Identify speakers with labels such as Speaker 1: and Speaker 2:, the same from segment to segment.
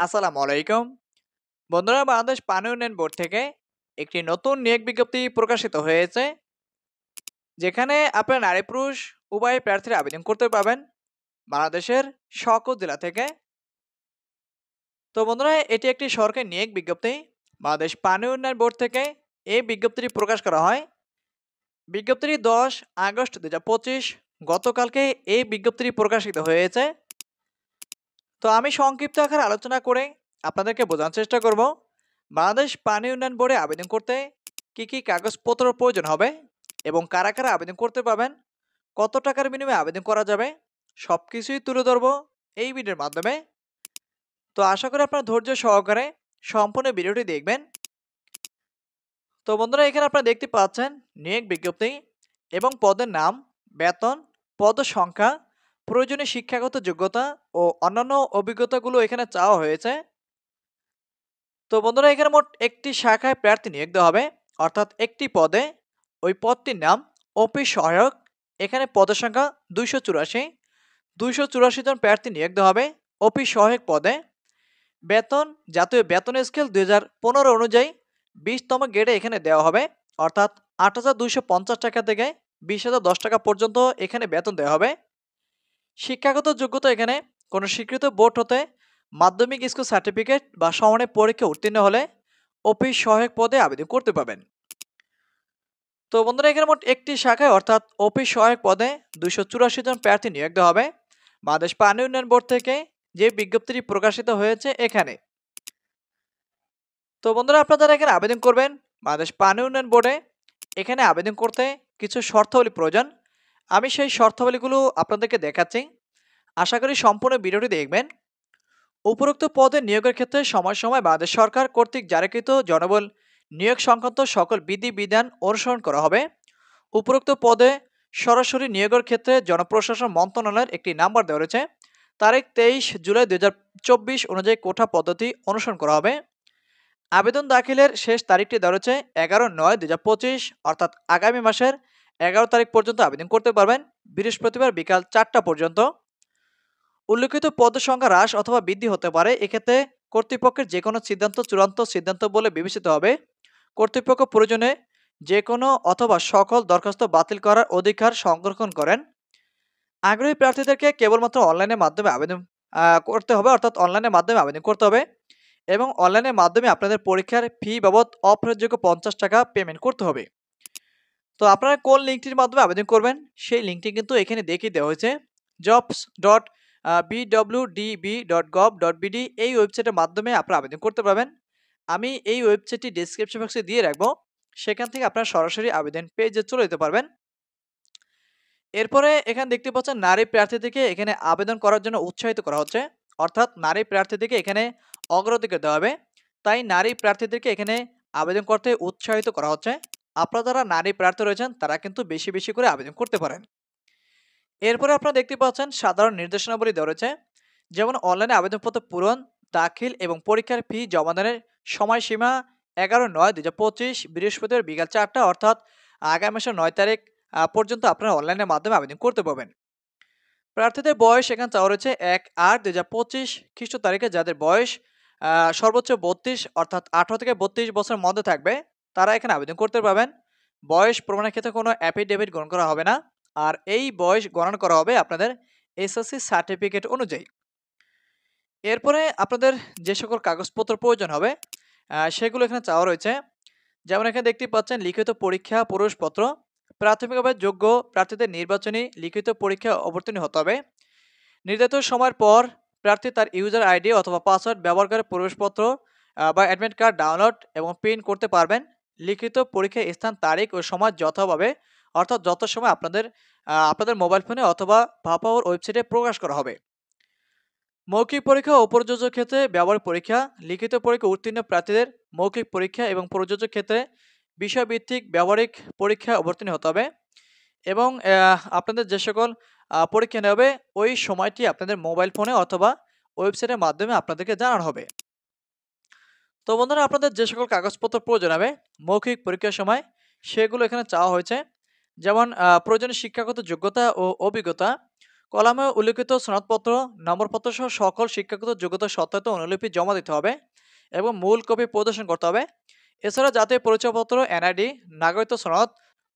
Speaker 1: আসসালামু আলাইকুম। বন্ধুরা, বাংলাদেশ পানি উন্নয়ন বোর্ড থেকে একটি নতুন নিয়োগ বিজ্ঞপ্তি প্রকাশিত হয়েছে, যেখানে আপনার নারী পুরুষ উভয় প্রার্থীরা আবেদন করতে পারবেন বাংলাদেশের সকল জেলা থেকে। তো বন্ধুরা, এটি একটি সরকারি নিয়োগ বিজ্ঞপ্তি। বাংলাদেশ পানি উন্নয়ন বোর্ড থেকে এই বিজ্ঞপ্তিটি প্রকাশ করা হয়। বিজ্ঞপ্তিটি 10 আগস্ট 2025 গতকালকে এই বিজ্ঞপ্তিটি প্রকাশিত হয়েছে। তো আমি সংক্ষিপ্ত আকারে আলোচনা করে আপনাদেরকে বোঝানোর চেষ্টা করব বাংলাদেশ পানি উন্নয়ন বোর্ডে আবেদন করতে কি কি কাগজপত্র প্রয়োজন হবে এবং কারা কারা আবেদন করতে পারবেন, কত টাকার বিনিময়ে আবেদন করা যাবে, সবকিছুই তুলে ধরবো এই ভিডিওর মাধ্যমে। তো আশা করি আপনারা ধৈর্য সহকারে সম্পূর্ণ ভিডিওটি দেখবেন। তো বন্ধুরা, এখানে আপনারা দেখতে পাচ্ছেন নিয়োগ বিজ্ঞপ্তি এবং পদের নাম, বেতন, পদ সংখ্যা, প্রয়োজনীয় শিক্ষাগত যোগ্যতা ও অন্যান্য অভিজ্ঞতাগুলো এখানে চাওয়া হয়েছে। তো বন্ধুরা, এখানে মোট একটি শাখায় প্রার্থী নিয়োগ দেওয়া হবে, অর্থাৎ একটি পদে। ওই পদটির নাম অফিস সহায়ক। এখানে পদের সংখ্যা 284। 284 জন প্রার্থী নিয়োগ দেওয়া হবে অফিস সহায়ক পদে। বেতন জাতীয় বেতন স্কেল 2015 অনুযায়ী 20তম গ্রেডে এখানে দেওয়া হবে, অর্থাৎ 8,250 টাকা থেকে 20,010 টাকা পর্যন্ত এখানে বেতন দেওয়া হবে। শিক্ষাগত যোগ্যতা এখানে কোনো স্বীকৃত বোর্ড হতে মাধ্যমিক স্কুল সার্টিফিকেট বা সমানের পরীক্ষা উত্তীর্ণ হলে অফিস সহায়ক পদে আবেদন করতে পারবেন। তো বন্ধুরা, এখানে মোট একটি শাখায় অর্থাৎ অফিস সহায়ক পদে 284 জন প্রার্থী নিয়োগ দেওয়া হবে বাংলাদেশ পানি উন্নয়ন বোর্ড থেকে, যে বিজ্ঞপ্তিটি প্রকাশিত হয়েছে এখানে। তো বন্ধুরা, আপনারা যারা এখানে আবেদন করবেন বাংলাদেশ পানি উন্নয়ন বোর্ডে, এখানে আবেদন করতে কিছু শর্তাবলী প্রয়োজন। আমি সেই শর্তাবলীগুলো আপনাদেরকে দেখাচ্ছি, আশা করি সম্পূর্ণ ভিডিওটি দেখবেন। উপরোক্ত পদে নিয়োগের ক্ষেত্রে সময় সময় বাংলাদেশ সরকার কর্তৃক জারিকৃত জনবল নিয়োগ সংক্রান্ত সকল বিধিবিধান অনুসরণ করা হবে। উপরোক্ত পদে সরাসরি নিয়োগের ক্ষেত্রে জনপ্রশাসন মন্ত্রণালয়ের একটি নাম্বার দেওয়া রয়েছে। তারিখ 23 জুলাই 2024 অনুযায়ী কোঠা পদ্ধতি অনুসরণ করা হবে। আবেদন দাখিলের শেষ তারিখটি দেওয়া রয়েছে 11/9/2025, অর্থাৎ আগামী মাসের 11 তারিখ পর্যন্ত আবেদন করতে পারবেন, বৃহস্পতিবার বিকাল 4টা পর্যন্ত। উল্লেখিত পদ সংখ্যা হ্রাস অথবা বৃদ্ধি হতে পারে, এক্ষেত্রে কর্তৃপক্ষের যে কোনো সিদ্ধান্ত চূড়ান্ত সিদ্ধান্ত বলে বিবেচিত হবে। কর্তৃপক্ষ প্রয়োজনে যে কোনো অথবা সকল দরখাস্ত বাতিল করার অধিকার সংরক্ষণ করেন। আগ্রহী প্রার্থীদেরকে কেবলমাত্র অনলাইনের মাধ্যমে আবেদন করতে হবে, অর্থাৎ অনলাইনের মাধ্যমে আবেদন করতে হবে এবং অনলাইনের মাধ্যমে আপনাদের পরীক্ষার ফি বাবদ অপ্রয়োজ্য 50 টাকা পেমেন্ট করতে হবে। তো আপনারা কোন লিঙ্কটির মাধ্যমে আবেদন করবেন সেই লিঙ্কটি কিন্তু এখানে দেখিয়ে দেওয়া হয়েছে। jobs.bwdb.gov.bd এই ওয়েবসাইটের মাধ্যমে আপনারা আবেদন করতে পারবেন। আমি এই ওয়েবসাইটটি ডেসক্রিপশন বক্সে দিয়ে রাখবো, সেখান থেকে আপনারা সরাসরি আবেদন পেজে চলে যেতে পারবেন। এরপরে এখানে দেখতে পাচ্ছেন নারী প্রার্থীদেরকে এখানে আবেদন করার জন্য উৎসাহিত করা হচ্ছে, অর্থাৎ নারী প্রার্থীদেরকে এখানে অগ্রাধিকার দেওয়া হবে। তাই নারী প্রার্থীদেরকে এখানে আবেদন করতে উৎসাহিত করা হচ্ছে। আপনারা যারা নারী প্রার্থী রয়েছেন তারা কিন্তু বেশি বেশি করে আবেদন করতে পারেন। এরপরে আপনারা দেখতে পাচ্ছেন সাধারণ নির্দেশনাবলী দেওয়া রয়েছে, যেমন অনলাইনে আবেদনপত্র পূরণ, দাখিল এবং পরীক্ষার ফি জমাদানের সময়সীমা 11/9/2025 বৃহস্পতিবার বিকাল 4টা, অর্থাৎ আগামী মাসের 9 তারিখ পর্যন্ত আপনারা অনলাইনের মাধ্যমে আবেদন করতে পারবেন। প্রার্থীদের বয়স এখানে চাওয়া রয়েছে 1/8/2025 খ্রিস্ট তারিখে, যাদের বয়স সর্বোচ্চ 32 অর্থাৎ 18 থেকে 32 বছরের মধ্যে থাকবে তারা এখানে আবেদন করতে পারবেন। বয়স প্রমাণের ক্ষেত্রে কোনো অ্যাফিডেভিট গ্রহণ করা হবে না, আর এই বয়স গণনা করা হবে আপনাদের এসএসসি সার্টিফিকেট অনুযায়ী। এরপরে আপনাদের যে সকল কাগজপত্র প্রয়োজন হবে সেগুলো এখানে চাওয়া রয়েছে, যেমন এখানে দেখতে পাচ্ছেন লিখিত পরীক্ষা প্রবেশপত্র। প্রাথমিকভাবে যোগ্য প্রার্থীদের নির্বাচনী লিখিত পরীক্ষা অবতীর্ণ হতে হবে। নির্ধারিত সময়ের পর প্রার্থী তার ইউজার আইডি অথবা পাসওয়ার্ড ব্যবহার করে প্রবেশপত্র বা অ্যাডমিট কার্ড ডাউনলোড এবং প্রিন্ট করতে পারবেন। লিখিত পরীক্ষার স্থান, তারিখ ও সময় যথাভাবে, অর্থাৎ যত সময় আপনাদের মোবাইল ফোনে অথবা ভাপাওয়ার ওয়েবসাইটে প্রকাশ করা হবে। মৌখিক পরীক্ষা ও প্রযোজ্য ক্ষেত্রে ব্যবহারিক পরীক্ষা। লিখিত পরীক্ষা উত্তীর্ণ প্রার্থীদের মৌখিক পরীক্ষা এবং প্রযোজ্য ক্ষেত্রে বিষয়ভিত্তিক ব্যবহারিক পরীক্ষা অবতীর্ণ হতে হবে এবং আপনাদের যে সকল পরীক্ষা নেওয়া হবে ওই সময়টি আপনাদের মোবাইল ফোনে অথবা ওয়েবসাইটের মাধ্যমে আপনাদেরকে জানানো হবে। তো বন্ধুরা, আপনাদের যে সকল কাগজপত্র প্রয়োজন হবে মৌখিক পরীক্ষার সময় সেগুলো এখানে চাওয়া হয়েছে, যেমন প্রয়োজনীয় শিক্ষাগত যোগ্যতা ও অভিজ্ঞতা, কলামে উল্লিখিত সনদপত্র, নম্বরপত্র সহ সকল শিক্ষাগত যোগ্যতা সত্যায়িত অনুলিপি জমা দিতে হবে এবং মূল কপি প্রদর্শন করতে হবে। এছাড়া জাতীয় পরিচয়পত্র, এনআইডি, নাগরিকত্ব সনদ,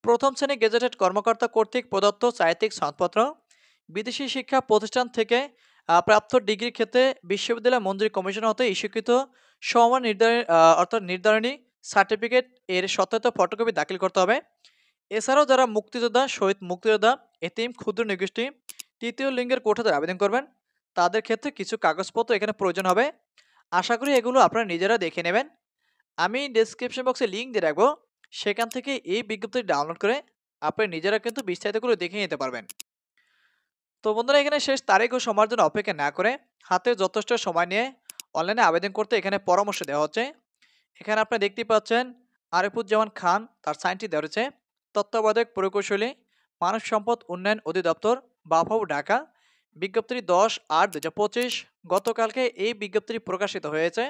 Speaker 1: প্রথম শ্রেণী গেজেটেড কর্মকর্তা কর্তৃক প্রদত্ত চারিত্রিক সনদপত্র, বিদেশি শিক্ষা প্রতিষ্ঠান থেকে প্রাপ্ত ডিগ্রির ক্ষেত্রে বিশ্ববিদ্যালয় মঞ্জুরি কমিশন হতে ইস্যুকৃত সমমান অর্থাৎ নির্ধারণী সার্টিফিকেট এর সত্যায়িত ফটোকপি দাখিল করতে হবে। এছাড়াও যারা মুক্তিযোদ্ধা, শহীদ মুক্তিযোদ্ধা, এতিম, ক্ষুদ্র নিগোষ্ঠী, তৃতীয় লিঙ্গের কোটাতে আবেদন করবেন, তাদের ক্ষেত্রে কিছু কাগজপত্র এখানে প্রয়োজন হবে। আশা করি এগুলো আপনারা নিজেরা দেখে নেবেন। আমি ডেসক্রিপশন বক্সে লিঙ্ক দিয়ে রাখবো, সেখান থেকে এই বিজ্ঞপ্তিটি ডাউনলোড করে আপনি নিজেরা কিন্তু বিস্তারিতগুলো দেখে নিতে পারবেন। তো বন্ধুরা, এখানে শেষ তারিখ ও সময়ের জন্য অপেক্ষা না করে হাতে যথেষ্ট সময় নিয়ে অনলাইনে আবেদন করতে এখানে পরামর্শ দেওয়া হচ্ছে। এখানে আপনি দেখতেই পাচ্ছেন আরিফুজ্জামান খান, তার সাইনটি দেওয়া রয়েছে। তত্ত্বাবধায়ক প্রকৌশলী, মানব সম্পদ উন্নয়ন অধিদপ্তর, বাফাউ, ঢাকা। বিজ্ঞপ্তিটি 10/8/2025 গতকালকে এই বিজ্ঞপ্তিটি প্রকাশিত হয়েছে।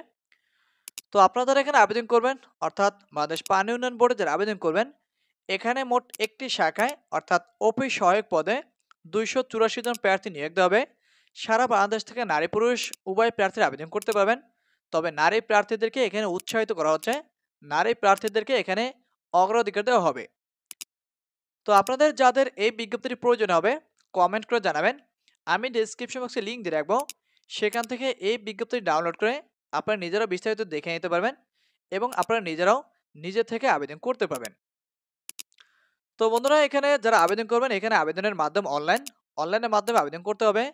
Speaker 1: তো আপনারা এখানে আবেদন করবেন, অর্থাৎ বাংলাদেশ পানি উন্নয়ন বোর্ডে যারা আবেদন করবেন, এখানে মোট একটি শাখায় অর্থাৎ অফিস সহায়ক পদে 284 জন প্রার্থী নিয়োগ দেওয়া হবে। সারা বাংলাদেশ থেকে নারী পুরুষ উভয় প্রার্থীরা আবেদন করতে পারবেন। তবে নারী প্রার্থীদেরকে এখানে উৎসাহিত করা হচ্ছে, নারী প্রার্থীদেরকে এখানে অগ্রাধিকার দেওয়া হবে। তো আপনাদের যাদের এই বিজ্ঞপ্তির প্রয়োজন হবে কমেন্ট করে জানাবেন। আমি ডেসক্রিপশন বক্সে লিঙ্ক দিয়ে রাখবো, সেখান থেকে এই বিজ্ঞপ্তি ডাউনলোড করে আপনারা নিজেরাও বিস্তারিত দেখে নিতে পারবেন এবং আপনারা নিজেরাও নিজে থেকে আবেদন করতে পারবেন। তো বন্ধুরা, এখানে যারা আবেদন করবেন, এখানে আবেদনের মাধ্যম অনলাইনের মাধ্যমে আবেদন করতে হবে।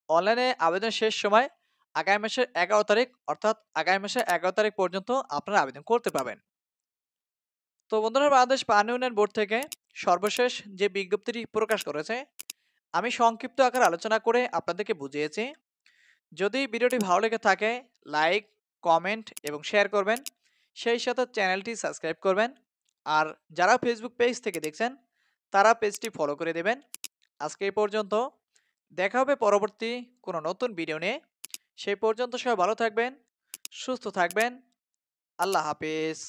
Speaker 1: অনলাইনে আবেদনের শেষ সময় আগামী মাসের 11 তারিখ, অর্থাৎ আগামী মাসের 11 তারিখ পর্যন্ত আপনারা আবেদন করতে পারবেন। তো বন্ধুরা, বাংলাদেশ পানি উন্নয়ন বোর্ড থেকে সর্বশেষ যে বিজ্ঞপ্তিটি প্রকাশ করেছে, আমি সংক্ষিপ্ত আকারে আলোচনা করে আপনাদেরকে বুঝিয়েছি। যদি ভিডিওটি ভালো লেগে থাকে লাইক, কমেন্ট এবং শেয়ার করবেন, সেই সাথে চ্যানেলটি সাবস্ক্রাইব করবেন। আর যারা ফেসবুক পেজ থেকে দেখছেন তারা পেজটি ফলো করে দেবেন। আজকে এই পর্যন্ত, দেখা হবে পরবর্তী কোনো নতুন ভিডিও নিয়ে। সেই পর্যন্ত সবাই ভালো থাকবেন, সুস্থ থাকবেন। আল্লাহ হাফেজ।